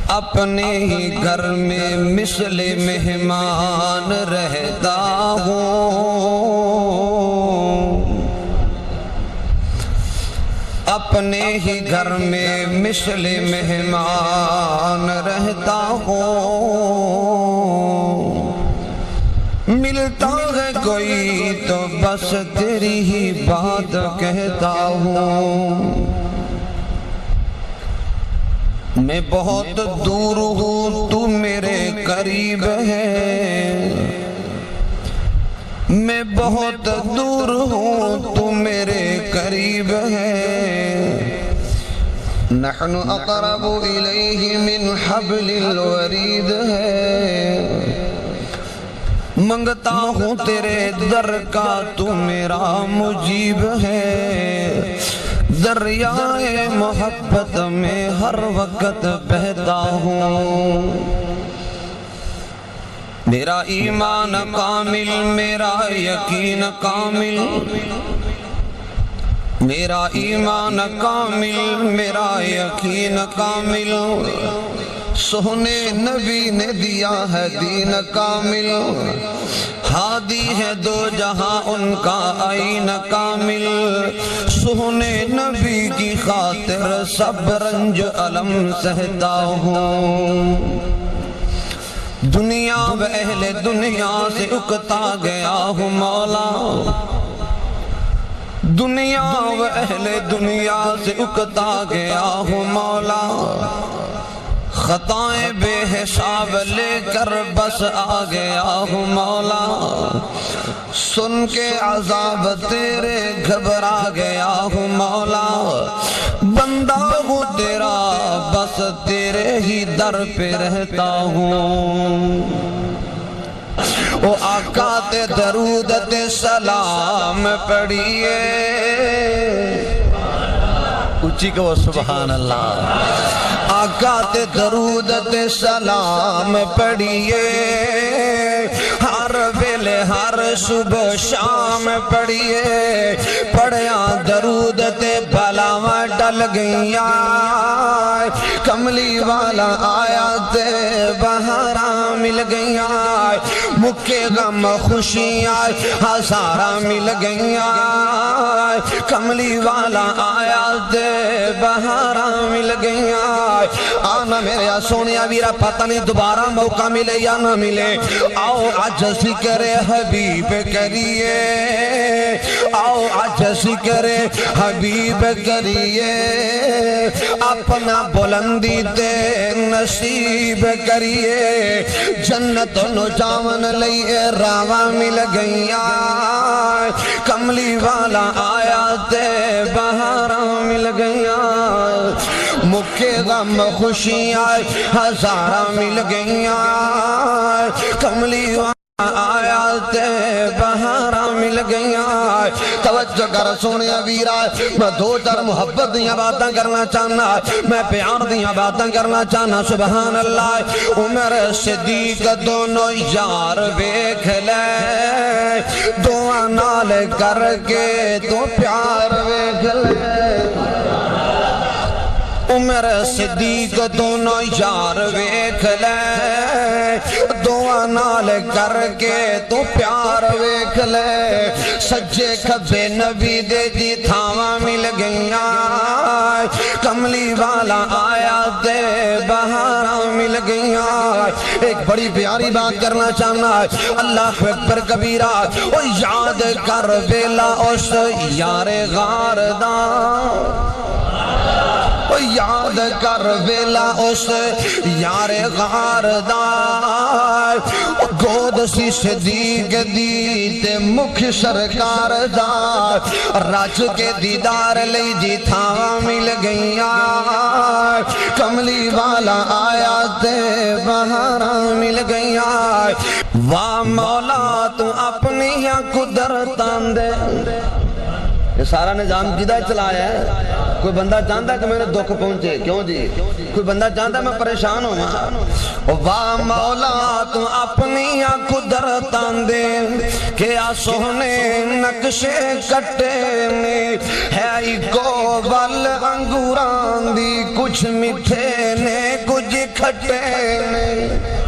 اپنے ہی گھر میں مثل مہمان رہتا ہوں، اپنے ہی گھر میں مثل مہمان رہتا ہوں، ملتا ہے کوئی تو بس تیری ہی بات کہتا ہوں۔ میں بہت دور ہوں تو میرے قریب ہے، میں بہت دور ہوں تو میرے قریب ہے، نحن اقرب الیہ من حبل الورید ہے، منگتا ہوں تیرے در کا تو میرا مجیب ہے، دریائے محبت میں ہر وقت بہتا ہوں۔ میرا ایمان کامل، میرا یقین کامل، میرا ایمان کامل، میرا یقین کامل، سونے نبی نے دیا ہے دین کامل، ہادی ہے دو جہاں ان کا آئین کامل، سونے نبی کی خاطر سب رنج علم سہتا ہوں۔ دنیا و اہل دنیا سے اکتا گیا ہوں مولا، دنیا و اہل دنیا سے اکتا گیا ہوں مولا، خطائیں بے حساب لے کر بس آ گیا ہوں مولا، سن کے عذاب تیرے گھبرا گیا ہوں مولا، بندہ ہوں تیرا بس تیرے ہی در پہ رہتا ہوں۔ او آقا تے درود تے سلام پڑھیے، اچھی کو سبحان اللہ، آقا تے درود تے سلام پڑھیے، ہر ویلے ہر صبح شام پڑھیے، پڑھیا درود تے بلاواں ڈل گئیاں، کملی والا آیا تے بہاراں مل گئیاں، مکے غم خوشیاں ہزاراں مل گئیاں، کملی والا آیا تے بہاراں مل گئیاں، آنا میرے سونیا ویرا پتہ نہیں دوبارہ موقع ملے یا نہ ملے، آؤ آج ذکر حبیب کریے، آؤ آج ذکر حبیب کریے، اپنا بلندی تے نصیب کریے، جنت نو جاون لئیے راواں مل گئیاں، کملی والا آیا تے بہاراں مل گئیاں، مکے غم خوشیاں ہزاراں مل گئیاں، کملی والا آیا تے بہاراں مل گئیاں۔ توجہ کر سونیا ویرا، میں دو چار محبت دیاں باتاں کرنا چاہنا، میں پیار دیاں باتاں کرنا چاہنا، سبحان اللہ۔ عمر صدیق دونوں یار ویکھ لے، دعا نال کر کے تو پیار ویکھ لے، عمر صدیق دونوں یار ویکھ لے، دعا نال کر کے تو پیار ویکھ لے، سجے کھبے نبی دے دی تھاواں مل گئیاں، کملی والا آیا تے بہاراں مل گئیاں۔ ایک بڑی پیاری بات کرنا چاہنا ہے، اللہ اکبر کبیرہ، او یاد کر ویلا اس یار غار دا، یاد کر ویلا اس یار غار دا، گود سی صدیق دی تے مکھ سرکار دا، راج کے دیدار لئی جی تھاواں مل گئیاں، کملی والا آیا تے بہاراں مل گئیاں۔ واہ مولا تو اپنی قدرتاں دے، یہ سارا نظام کدھر چلایا ہے؟ کوئی بندہ چاہتا ہے کہ میرے دکھ پہنچے، کیوں جی؟ کوئی بندہ چاہتا ہے میں پریشان ہوں؟ واہ مولا تو اپنی قدرتاں دے، کہ آ سونے نقشے کٹے نے، ہے کو ول انگوراں دی، کچھ میٹھے نے کچھ کھٹے نے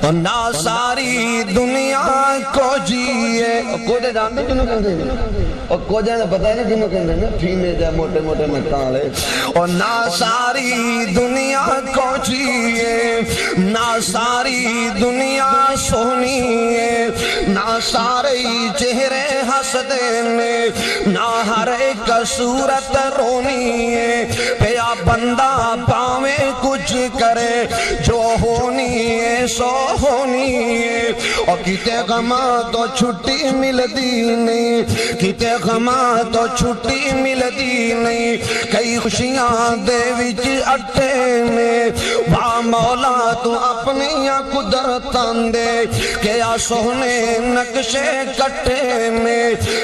نہ ساری دنیا کو جیے کوجے جانتے کنوں کہتے ہیں اور کوجے نے پتہ نہیں کنوں کہتے ہیں پھینے جائے موٹے موٹے مکالے اور نہ ساری دنیا کو جیے نہ ساری دنیا سونی ہے نہ سارے چہرے ہسدے نے نہ ہر ایک صورت رونی ہے پیا بندہ پاوے کچھ کرے جو ہونی ہے سو ہونی ہے اور کتے غماں تو چھٹی ملدی نہیں کتے غماں تو چھٹی ملدی نہیں کئی خوشیاں دے وچ اٹھے نے وا مولا تو اپنی قدرتاں دے کیا سونے نقشے کٹے نے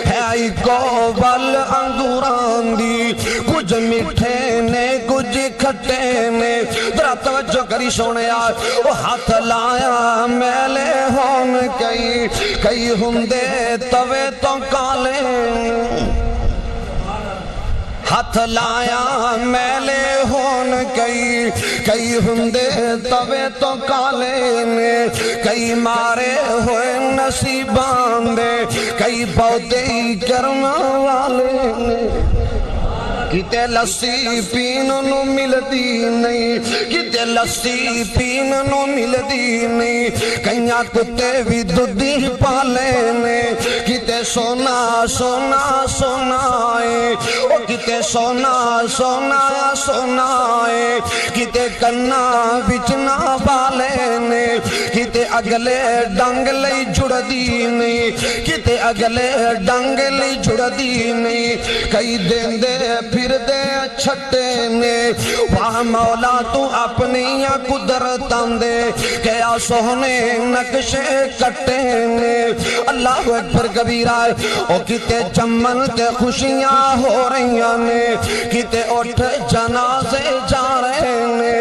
ہے آئی کو بل انگوران دی کچھ میٹھے نے کچھ کھٹے نے ذرا توجہ کری سونے وہ ہاتھ لایا میلے ہون کئی ہندے توے تو کالے ہاتھ لایا میلے ہون کئی ہندے توے تو کالے نے کئی مارے ہوئے نصیبان دے کئی پودے کرم والے نے کتے لسی پین نو ملدی نہیں کتے لسی پین نو ملدی نہیں کئیاں کتے بھی دودھی پالے نے کتے سونا سونا سونا ہے او کتے سونا سونا سونا ہے کتے کنا بچنا بالے نے کتے اگلے ڈنگ لئی جڑ دی نہیں کتے اگلے ڈنگ لئی جڑ دی نہیں کئی دین دے پھر دے چھٹے نے واہ مولا تو اپنی قدرتاں دے کیا سونے نقشے کٹے نے اللہ اکبر کبیرہ او کتے چمن تے خوشیاں ہو رہی نے کتے اٹھ جنازے جا رہے نے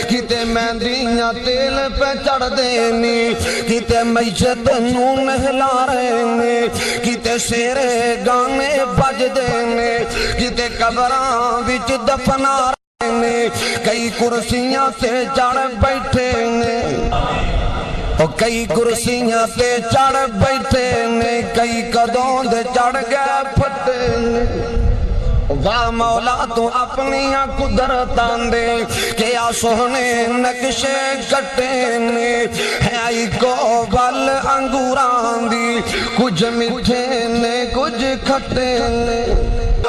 کتے مہندیاں تیل پہ چڑھ دینی کتے میت نو نہلا رہے نے کتے سیرے گانے بج دینے کتے قبراں وچ دفنا رہے نے کئی کرسیاں سے چڑھ بیٹھے نے اور کئی کرسیاں سے چڑھ بیٹھے نے کئی قدوں دے چڑھ گئے پھٹے نے واہ مولا تو اپنی قدرتاں دے کیا سونے نقشے کٹے نے ہے آئی کو بل انگوران دی کچھ میٹھے نے کچھ کھٹے نے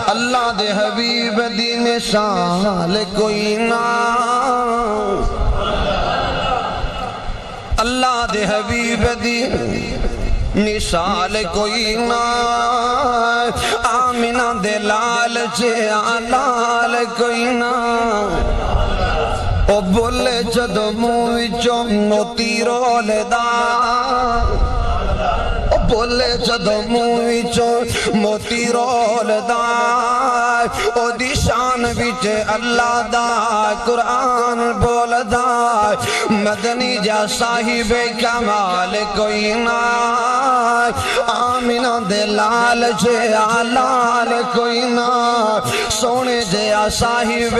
اللہ دے حبیب دی مثال کوئی نہ اللہ دے حبیب دی مثال کوئی نہ آمینہ دے لال لال کوئی نہ او بولے جدو منہ وچوں موتی رول دا او بولے جدو منہ وچوں موتی رول دا او دی شان وچ اللہ دا قرآن بول دا مدنی جا صاحب کمال کوئی نہ آمینہ دے لال لال کوئی نہ سونے جیا صاحب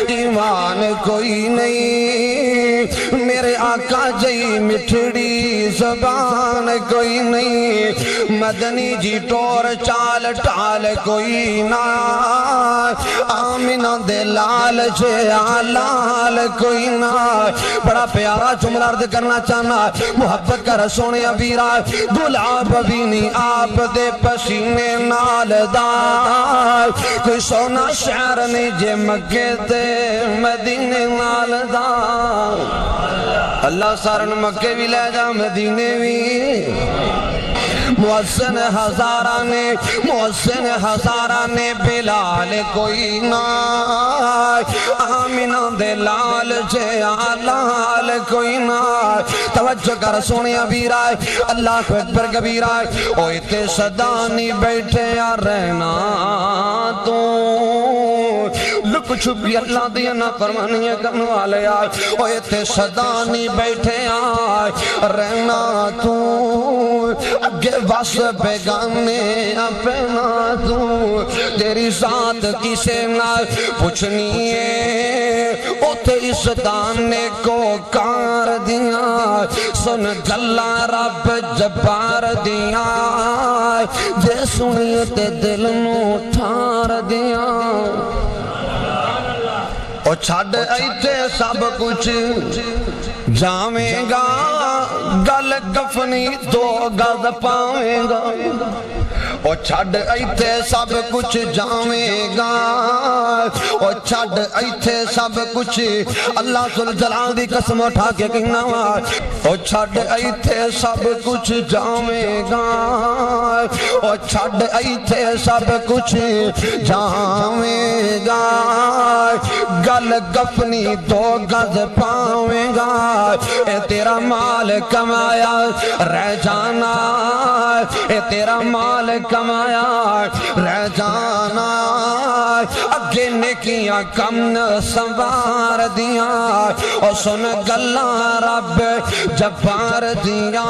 ایمان کوئی نہیں میرے آقا جی مٹھڑی زبان کوئی نہیں مدنی جی ٹور چال ٹال کوئی نہ آمینہ دے لال لال کوئی نہ بڑا پیارا جملہ عرض کرنا چاہنا محبت کر سونے ابیرہ گلاب بھی نہیں آپ دے پسینے نال دار کوئی سونا شہر نہیں جے مکے تے مدینے نال دار اللہ سارن مکے بھی لے جا مدینے بھی محسن ہزارہ نے بلال کوئی نہ آمینہ دے لال لال کوئی نہ توجہ کر سونے ابیرہ اللہ کو اکبر کبیرہ اوہ تے صدا نہیں بیٹھے یا رہنا تو لک کچھ بھی اللہ دیا نہ فرمانیے کرنے والے آئے اوہ تے صدانی بیٹھے آئے رہنا تو اگے بس بیگانے اپنا تو تیری ذات کسے نہ پوچھنی ہے او تے اس دانے کو کار دیا سن گلہ رب جبار دیا جے سنیے تے دل نو ٹھار دیا او چھڑ ایتے سب کچھ جاویں گا گل کفنی دو گز پاویں گا او چھڑ ایتے سب کچھ جاویں گا او چھڑ ایتے سب کچھ اللہ ذوالجلال دی قسم اٹھا کے کہنا او چھڑ ایتے سب کچھ جاویں گا او چھڑ ایتے سب کچھ جاویں گا گل گفنی دو گز پاویں گا اے تیرا مال کمایا رہ جانا اے تیرا مال کمایا رہ جانا اگے نیکیاں کم سنوار دیا اور سن گلہ رب جبار دیا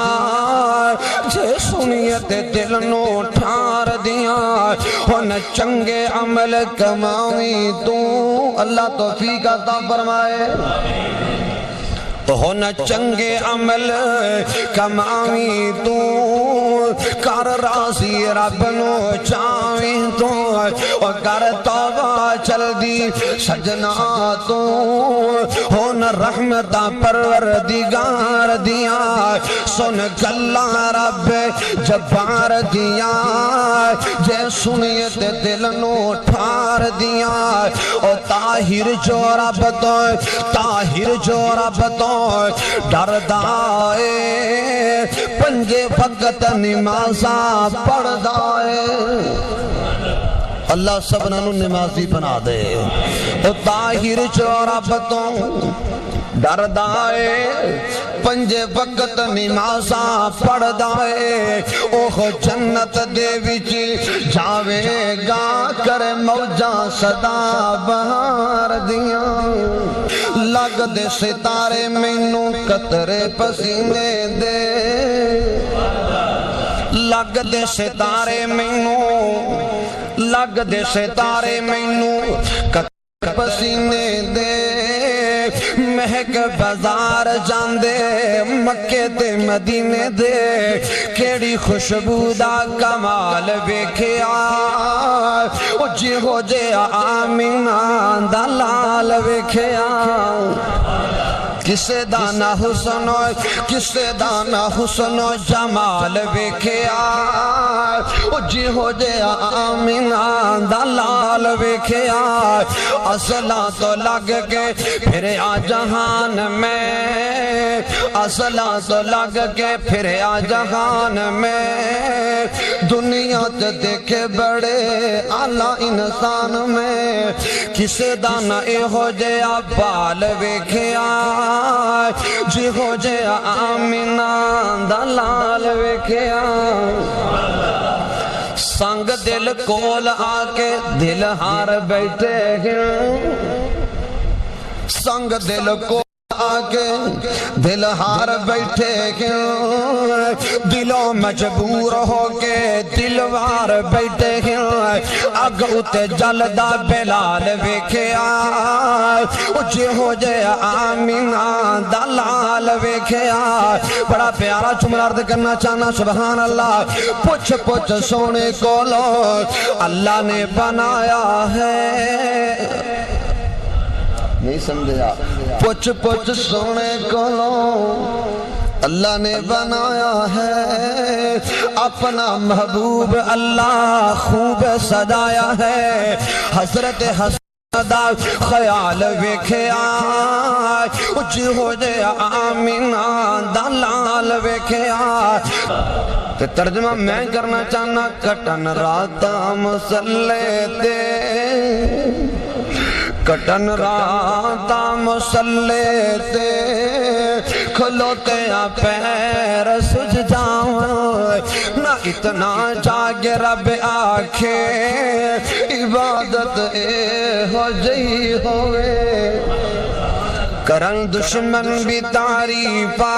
جے سنیت دل نو ٹھار دیا ہن چنگے عمل کماوی تو اللہ توفیق عطا فرمائے ہن چنگے عمل کماوی تو کر راضی رب نو چاویں تو اور کر توبہ چل دی سجنا تو ہن رحمتہ پروردگار دیا سن گلہ رب جبار دیا جے سنیت دل نو ٹھار دیا اور طاہر جو رب تو طاہر جو رب تو ڈر دائے پنجے وقت نمازاں پڑھ دائے اللہ سبنانو نمازی بنا دے تو طاہر جو رب تو ڈر دائے پنجے وقت نمازاں پڑھ دائے اوہ جنت دے وچی جاوے گا کر موجاں صدا بہار دیا لگ دے ستارے مینوں قطرے پسینے دے لگ دے ستارے مینوں لگ دے ستارے مینوں قطرے پسینے دے مہک بازار جاندے مکے تے مدینے دے کیڑی خوشبو دا کمال ویکھیا او جی ہو جے آمینہ دا لال ویکھیا کسے دانا حسن کسے دانا حسن جمال ویکھیا او جی ہو جے آمینہ دا لال ویکھیا اصلا تو لگ کے پھر آ جہان میں اصلا تو لگ کے پھر آ جہان میں دنیا تے دیکھے بڑے اعلیٰ انسان میں کسے دانا اے ہو جے بال ویکھیا جی ہو جے آمینہ دا لال ویکھیا سنگ دل کول آکے دل ہار بیٹھے ہیں سنگ دل کول آکے دل ہار بیٹھے ہیں دلوں مجبور ہو کے دلوار بیٹھے ہیں اگو تے جلدہ بلال ویکھیا اجھے ہو جے آمینہ دلال ویکھیا بڑا پیارا جملہ عرض کرنا چاہنا سبحان اللہ پوچھ پوچھ سونے کو لو اللہ نے بنایا ہے نہیں سمجھا پوچھ پوچھ سونے کو لو اللہ نے بنایا ہے اپنا محبوب اللہ خوب سجایا ہے حضرت حسن دا خیال ویکھیا اچھی ہو جے آمینہ دا لال ویکھیا ترجمہ میں کرنا چاہنا کٹن راتا مسلے تے کٹن راتا مسلے تے کھلوتے پیر سج جاؤں نہ اتنا جاگے رب آکھے عبادت اے ہو جئی ہوئے کرن دشمن بھی تعریفا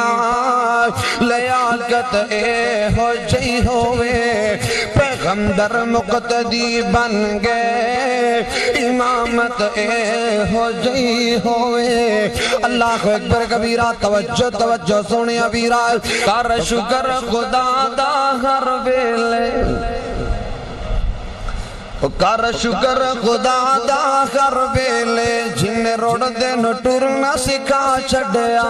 لیاقت اے ہو جئی ہوئے پیغمبر مقتدی بن گئے امامت اے ہو جئی ہوئے اللہ اکبر کبیرہ توجہ توجہ سونے ابیرہ کر شکر خدا دا ہر ویلے کر شکر خدا دا ہر ویلے جن روڑ دن ٹرنا سکھا چھڑیا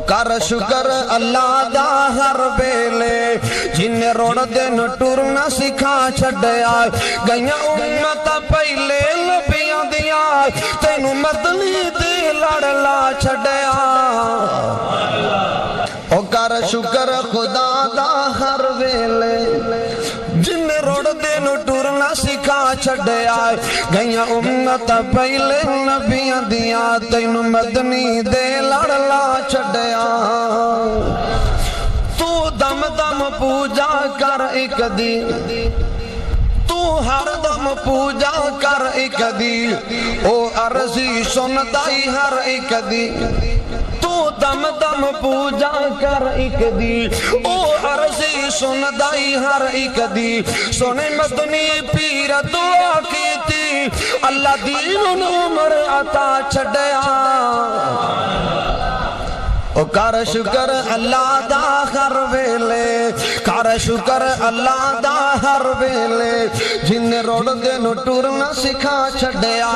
کر شکر اللہ دا ہر ویلے جن روڑ دن ٹرنا سکھا چھڑیا گئیاں امت پہلے لبیاں دیا تینو مدنی دے لڑلا چھڑیا کر شکر خدا دا ہر ویلے جن روڑ دن ٹرنا سکھا چھڑیا گئیاں امت پہلے نبیاں دیا تینو مدنی دے لڑلا چھڑیا تو دم دم پوجا کر ایک دی تو ہر دم پوجا کر ایک دی او عرضی سندائی ہر ایک دی تو دم دم پوجا کر ایک دی او عرضی سندائی ہر ایک دی سونے مدنی پیر دعا کی تھی اللہ دین عمر عطا چھڑیا کر شکر اللہ دا ہر ویلے کر شکر اللہ دا ہر ویلے جن روڑ دن ٹرنا سکھا چھڑیا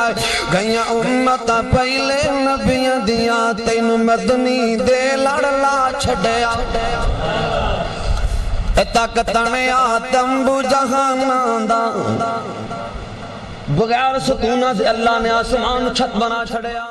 گئیاں امت پہلے نبیاں دیا تین مدنی دے لڑلا چھڑیا تک تنیا تنبو جہان دا بغیر ستونہ سے اللہ نے آسمان چھت بنا چھڑیا